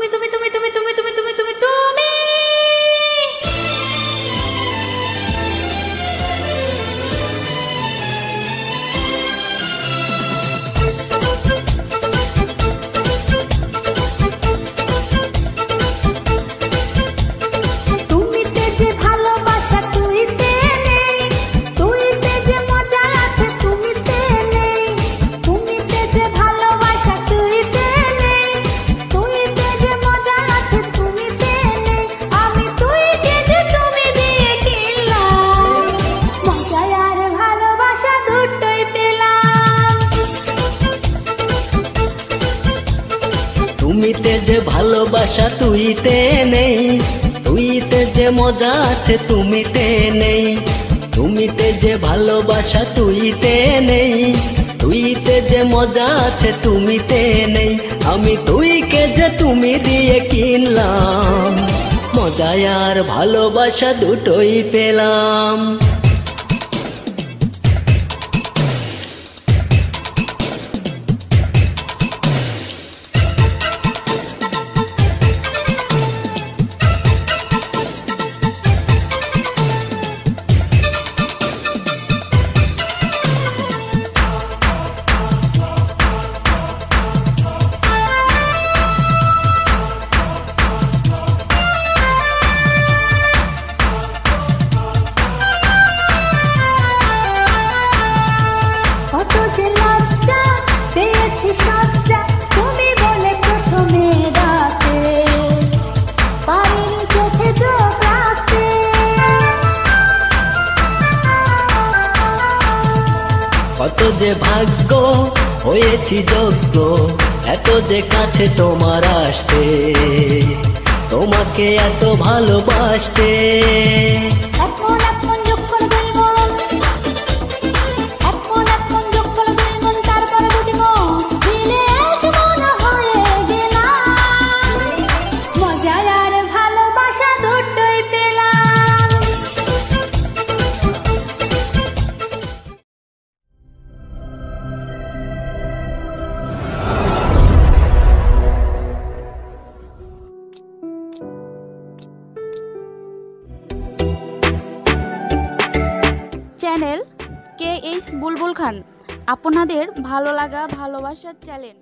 তুমি তুমি তুমি তুমি তুমি তুমি তুমি তুমি তুমি তুমিতে যে ভালোবাসা তুইতে নেই, তুইতে যে মজা আছে তুমিতে নেই। তুমিতে যে ভালোবাসা তুইতে নেই, তুইতে যে মজা আছে তুমিতে নেই। আমি তুইকে যে তুমি দিয়ে কিনলাম, মজায় আর ভালোবাসা দুটোই পেলাম। কত যে ভাগ্য হয়েছি যোগ্য, এত যে কাছে তোমার আসতে, তোমাকে এত ভালোবাসতে। চ্যানেল KH বুলবুল খান, আপনাদের ভালো লাগা ভালোবাসার চ্যানেল।